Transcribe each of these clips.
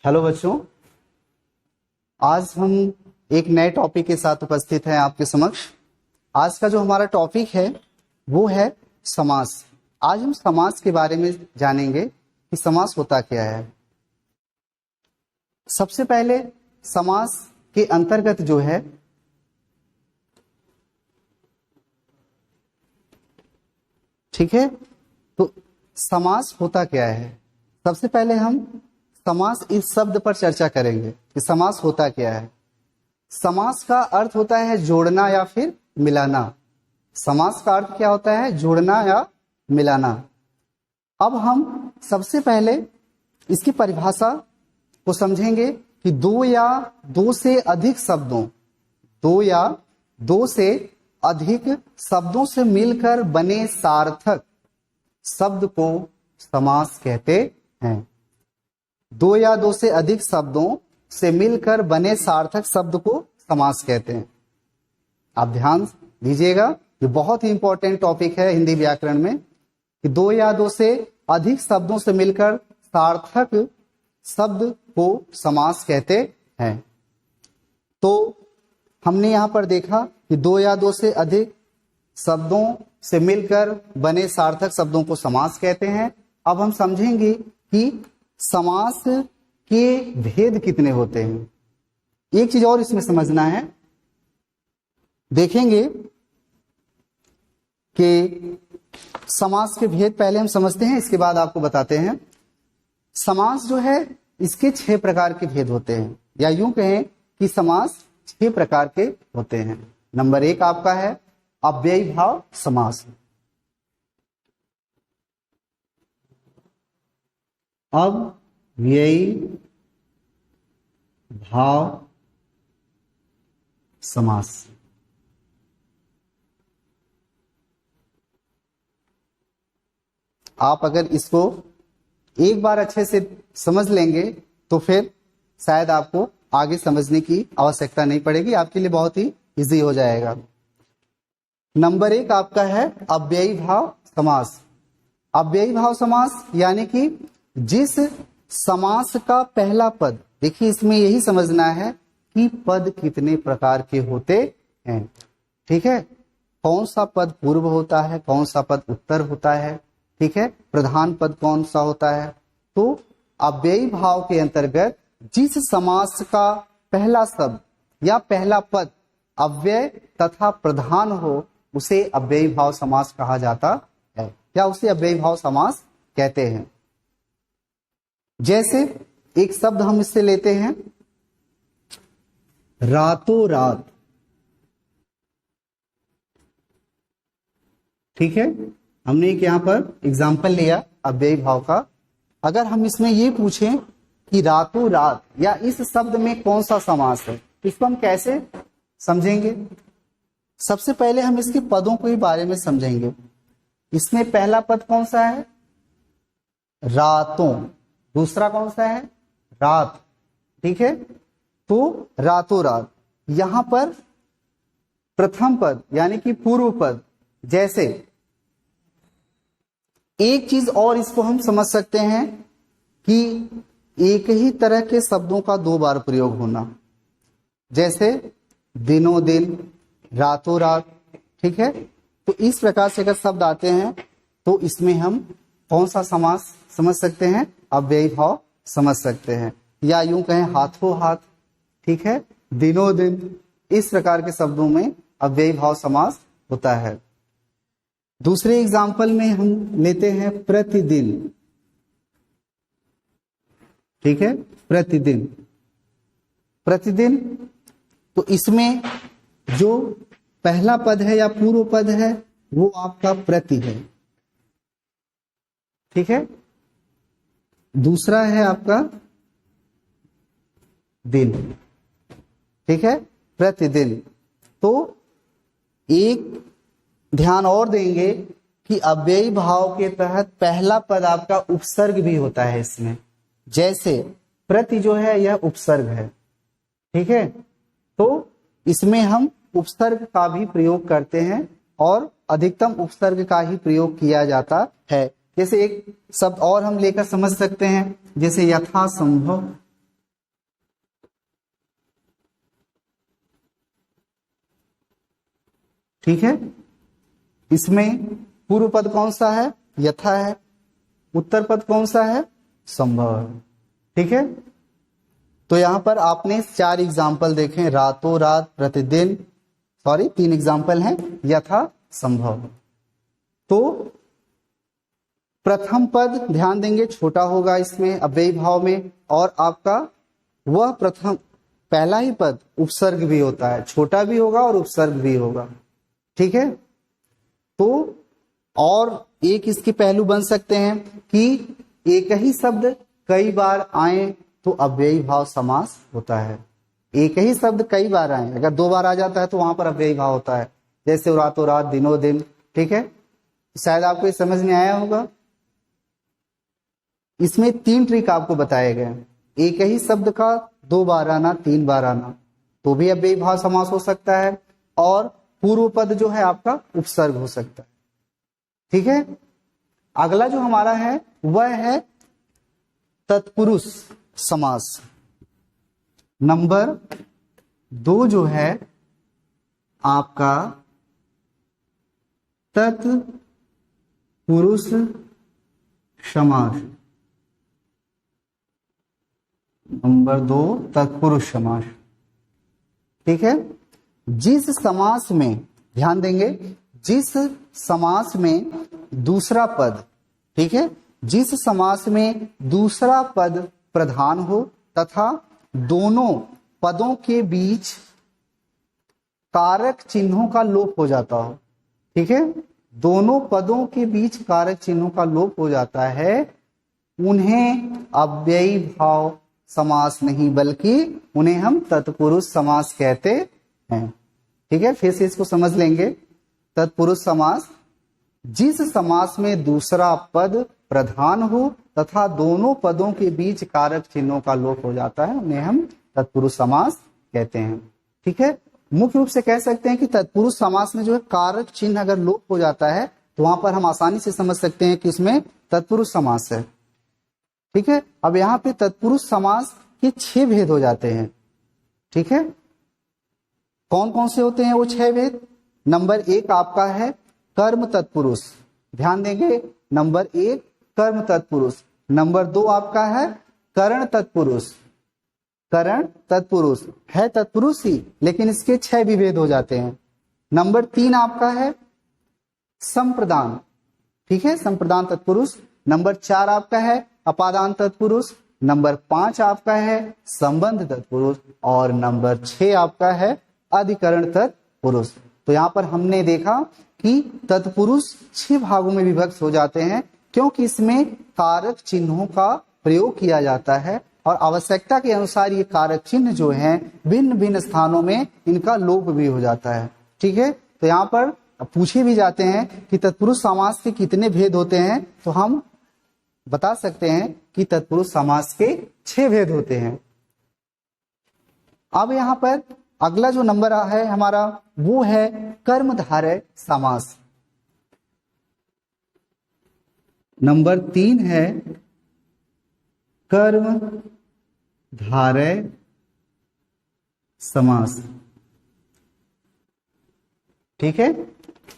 Hello बच्चों, आज हम एक नए टॉपिक के साथ उपस्थित हैं आपके समक्ष। आज का जो हमारा टॉपिक है वो है समास। आज हम समास के बारे में जानेंगे कि समास होता क्या है। सबसे पहले समास के अंतर्गत जो है ठीक है, तो समास होता क्या है। सबसे पहले हम समास इस शब्द पर चर्चा करेंगे कि समास होता क्या है। समास का अर्थ होता है जोड़ना या फिर मिलाना। समास का अर्थ क्या होता है? जोड़ना या मिलाना। अब हम सबसे पहले इसकी परिभाषा को समझेंगे कि दो या दो से अधिक शब्दों से मिलकर बने सार्थक शब्द को समास कहते हैं। दो या दो से अधिक शब्दों से मिलकर बने सार्थक शब्द को समास कहते हैं। आप ध्यान दीजिएगा, ये बहुत ही इंपॉर्टेंट टॉपिक है हिंदी व्याकरण में कि दो या दो से अधिक शब्दों से मिलकर सार्थक शब्द को समास कहते हैं। तो हमने यहां पर देखा कि दो या दो से अधिक शब्दों से मिलकर बने सार्थक शब्दों को समास कहते हैं। अब हम समझेंगे कि समास के भेद कितने होते हैं। एक चीज और इसमें समझना है, देखेंगे कि समास के भेद पहले हम समझते हैं, इसके बाद आपको बताते हैं। समास जो है इसके 6 प्रकार के भेद होते हैं, या यूं कहें कि समास 6 प्रकार के होते हैं। नंबर 1 आपका है अव्ययी भाव समास। अव्ययी भाव समास। आप अगर इसको एक बार अच्छे से समझ लेंगे तो फिर शायद आपको आगे समझने की आवश्यकता नहीं पड़ेगी, आपके लिए बहुत ही इजी हो जाएगा। नंबर 1 आपका है अव्ययी भाव समास। अव्ययी भाव समास यानी कि जिस समास का पहला पद, देखिए इसमें यही समझना है कि पद कितने प्रकार के होते हैं। ठीक है, कौन सा पद पूर्व होता है, कौन सा पद उत्तर होता है, ठीक है, प्रधान पद कौन सा होता है। तो अव्ययी भाव के अंतर्गत जिस समास का पहला शब्द या पहला पद अव्यय तथा प्रधान हो उसे अव्ययी भाव समास कहा जाता है, या उसे अव्ययी भाव समास कहते हैं। जैसे एक शब्द हम इससे लेते हैं रातों रात। ठीक है, हमने एक यहां पर एग्जाम्पल लिया अव्ययी भाव का। अगर हम इसमें ये पूछें कि रातों रात या इस शब्द में कौन सा समास है, इसको हम कैसे समझेंगे? सबसे पहले हम इसके पदों के बारे में समझेंगे। इसमें पहला पद कौन सा है? रातों। दूसरा कौन सा है? रात। ठीक है, तो रातों रात। यहां पर प्रथम पद यानी कि पूर्व पद, जैसे एक चीज और इसको हम समझ सकते हैं कि एक ही तरह के शब्दों का 2 बार प्रयोग होना, जैसे दिनों दिन, रातों रात। ठीक है, तो इस प्रकार से अगर शब्द आते हैं तो इसमें हम कौन सा समास समझ सकते हैं? अव्ययी भाव समझ सकते हैं, या यूं कहें हाथों हाथ। ठीक है, दिनों दिन, इस प्रकार के शब्दों में अव्ययी भाव समास होता है। दूसरे एग्जाम्पल में हम लेते हैं प्रतिदिन। ठीक है, प्रतिदिन। प्रतिदिन, तो इसमें जो पहला पद है या पूर्व पद है वो आपका प्रति है। ठीक है, दूसरा है आपका दिन। ठीक है, प्रतिदिन। तो एक ध्यान और देंगे कि अव्ययी भाव के तहत पहला पद आपका उपसर्ग भी होता है इसमें, जैसे प्रति जो है यह उपसर्ग है। ठीक है, तो इसमें हम उपसर्ग का भी प्रयोग करते हैं और अधिकतम उपसर्ग का ही प्रयोग किया जाता है। जैसे एक शब्द और हम लेकर समझ सकते हैं, जैसे यथासंभव। ठीक है। इसमें पूर्व पद कौन सा है? यथा है। उत्तर पद कौन सा है? संभव है। ठीक है। तो यहां पर आपने 4 एग्जाम्पल देखे, रातों रात, प्रतिदिन, 3 एग्जाम्पल हैं, यथा, संभव। तो प्रथम पद ध्यान देंगे छोटा होगा इसमें अव्ययी भाव में, और आपका वह पहला ही पद उपसर्ग भी होता है, छोटा भी होगा और उपसर्ग भी होगा। ठीक है। तो और एक इसके पहलू बन सकते हैं कि एक ही शब्द कई बार आए तो अव्ययी भाव समास होता है। एक ही शब्द कई बार आए, अगर 2 बार आ जाता है तो वहां पर अव्ययी भाव होता है, जैसे रातों रात, दिनों दिन। ठीक है। शायद आपको ये समझ में आया होगा। इसमें 3 ट्रिक आपको बताए गए। एक ही शब्द का 2 बार आना, 3 बार आना, तो भी अव्ययी भाव समास हो सकता है, और पूर्व पद जो है आपका उपसर्ग हो सकता है। ठीक है। अगला जो हमारा है वह है तत्पुरुष समास। नंबर 2 जो है आपका तत्पुरुष समास। नंबर 2 तत्पुरुष समास। ठीक है। जिस समास में, ध्यान देंगे, जिस समास में दूसरा पद, ठीक है, जिस समास में दूसरा पद प्रधान हो तथा दोनों पदों के बीच कारक चिन्हों का लोप हो जाता हो। ठीक है। दोनों पदों के बीच कारक चिन्हों का लोप हो जाता है, उन्हें अव्ययी भाव समास नहीं बल्कि उन्हें हम तत्पुरुष समास कहते हैं। ठीक है। फिर से इसको समझ लेंगे। तत्पुरुष समास, जिस समास में दूसरा पद प्रधान हो तथा दोनों पदों के बीच कारक चिन्हों का लोप हो जाता है, उन्हें हम तत्पुरुष समास कहते हैं। ठीक है। मुख्य रूप से कह सकते हैं कि तत्पुरुष समास में जो है कारक चिन्ह अगर लोप हो जाता है तो वहां पर हम आसानी से समझ सकते हैं कि उसमें तत्पुरुष समास है। ठीक है। अब यहाँ पे तत्पुरुष समास के 6 भेद हो जाते हैं। ठीक है। कौन कौन से होते हैं वो 6 भेद? नंबर 1 आपका है कर्म तत्पुरुष। ध्यान देंगे, नंबर 1 कर्म तत्पुरुष। नंबर 2 आपका है करण तत्पुरुष। करण तत्पुरुष है तत्पुरुष ही, लेकिन इसके 6 भी भेद हो जाते हैं। नंबर 3 आपका है संप्रदान। ठीक है, संप्रदान तत्पुरुष। नंबर 4 आपका है अपादान तत्पुरुष। नंबर 5 आपका है संबंध तत्पुरुष, और नंबर 6 आपका है अधिकरण तत्पुरुष। तो यहाँ पर हमने देखा कि तत्पुरुष 6 भागों में विभक्त हो जाते हैं, क्योंकि इसमें कारक चिन्हों का प्रयोग किया जाता है, और आवश्यकता के अनुसार ये कारक चिन्ह जो हैं भिन्न भिन्न स्थानों में इनका लोप भी हो जाता है। ठीक है। तो यहाँ पर पूछे भी जाते हैं कि तत्पुरुष समास के कितने भेद होते हैं, तो हम बता सकते हैं कि तत्पुरुष समास के 6 भेद होते हैं। अब यहाँ पर अगला जो नंबर है हमारा वो है कर्मधारय समास। नंबर 3 है कर्मधारय समास। ठीक है।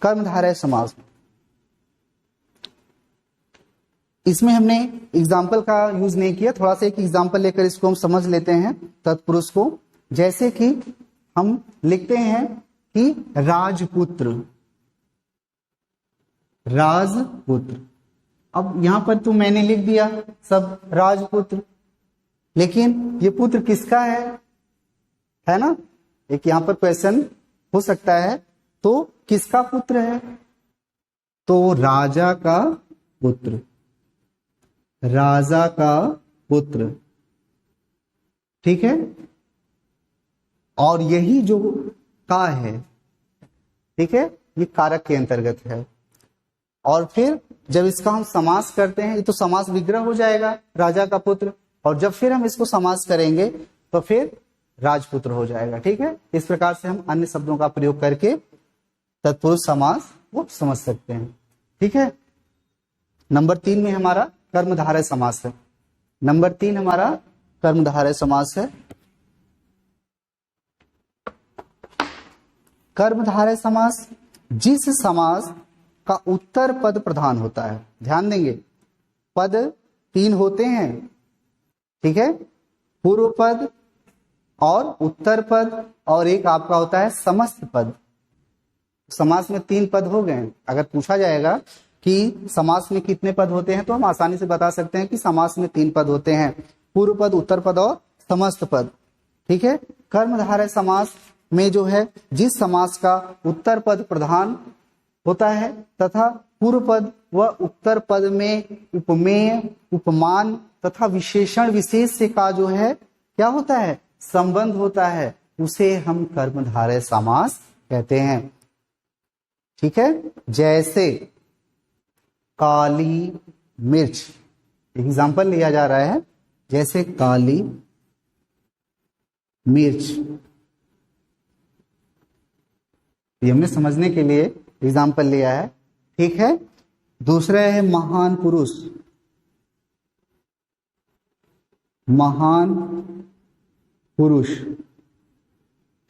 कर्मधारय समास, इसमें हमने एग्जाम्पल का यूज नहीं किया, थोड़ा सा एक एग्जाम्पल लेकर इसको हम समझ लेते हैं तत्पुरुष को। जैसे कि हम लिखते हैं कि राजपुत्र। राजपुत्र, अब यहां पर तो मैंने लिख दिया सब राजपुत्र, लेकिन ये पुत्र किसका है ना? एक यहां पर क्वेश्चन हो सकता है, तो किसका पुत्र है? तो राजा का पुत्र। राजा का पुत्र। ठीक है। और यही जो का है, ठीक है, ये कारक के अंतर्गत है। और फिर जब इसका हम समास करते हैं, ये तो समास विग्रह हो जाएगा राजा का पुत्र, और जब फिर हम इसको समास करेंगे तो फिर राजपुत्र हो जाएगा। ठीक है। इस प्रकार से हम अन्य शब्दों का प्रयोग करके तत्पुरुष समास को समझ सकते हैं। ठीक है। नंबर 3 में हमारा कर्मधारय समास है। नंबर 3 हमारा कर्मधारय समास है। कर्मधारय समास जिस समास का उत्तर पद प्रधान होता है। ध्यान देंगे, पद 3 होते हैं, ठीक है, पूर्व पद और उत्तर पद, और एक आपका होता है समस्त पद। समास में 3 पद हो गए। अगर पूछा जाएगा कि समास में कितने पद होते हैं, तो हम आसानी से बता सकते हैं कि समास में 3 पद होते हैं, पूर्व पद, उत्तर पद और समस्त पद, ठीक है। कर्मधारय समास में जो है, जिस समास का उत्तर पद प्रधान होता है तथा पूर्व पद व उत्तर पद में उपमेय, उपमान तथा विशेषण विशेष से का जो है क्या होता है, संबंध होता है, उसे हम कर्मधारय समास कहते हैं, ठीक है। जैसे काली मिर्च, एग्जाम्पल लिया जा रहा है, जैसे काली मिर्च, ये हमने समझने के लिए एग्जाम्पल लिया है, ठीक है। दूसरा है महान पुरुष, महान पुरुष।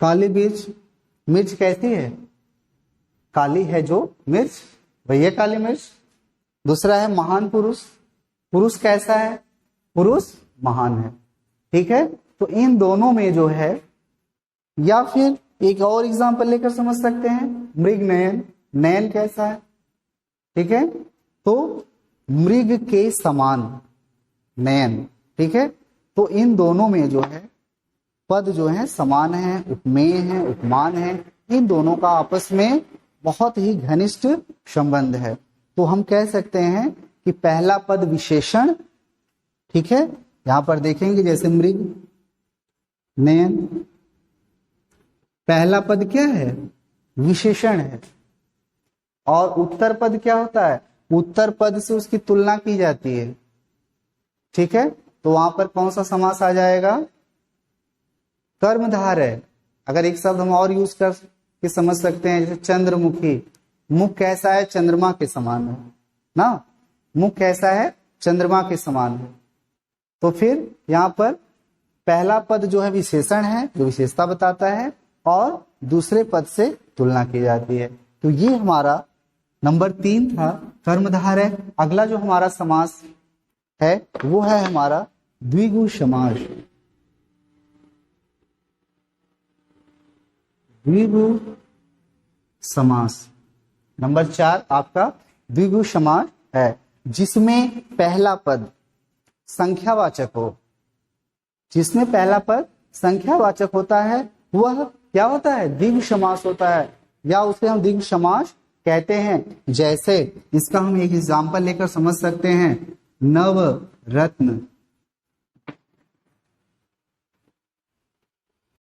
काली मिर्च, मिर्च कैसी है, काली है जो मिर्च, वही काली मिर्च। दूसरा है महान पुरुष, पुरुष कैसा है, पुरुष महान है, ठीक है। तो इन दोनों में जो है, या फिर एक और एग्जांपल लेकर समझ सकते हैं, मृग नयन, नयन कैसा है, ठीक है, तो मृग के समान नयन, ठीक है। तो इन दोनों में जो है पद जो है समान है, उपमेय है, उपमान है, इन दोनों का आपस में बहुत ही घनिष्ठ संबंध है। तो हम कह सकते हैं कि पहला पद विशेषण, ठीक है, यहां पर देखेंगे जैसे मृग नयन, पहला पद क्या है, विशेषण है, और उत्तर पद क्या होता है, उत्तर पद से उसकी तुलना की जाती है, ठीक है। तो वहां पर कौन सा समास आ जाएगा, कर्मधारय। अगर एक शब्द हम और यूज कर के समझ सकते हैं, जैसे चंद्रमुखी, मुख कैसा है, चंद्रमा के समान है ना, मुख कैसा है, चंद्रमा के समान है। तो फिर यहाँ पर पहला पद जो है विशेषण है, जो विशेषता बताता है, और दूसरे पद से तुलना की जाती है। तो ये हमारा नंबर 3 था, कर्मधारय। अगला जो हमारा समास है वो है हमारा द्विगु समास। द्विगु समास नंबर 4 आपका द्विगु समास है, जिसमें पहला पद संख्यावाचक हो। जिसमें पहला पद संख्यावाचक होता है वह क्या होता है, द्विगु समास होता है, या उसे हम द्विगु समास कहते हैं। जैसे इसका हम एक एग्जाम्पल लेकर समझ सकते हैं, नव रत्न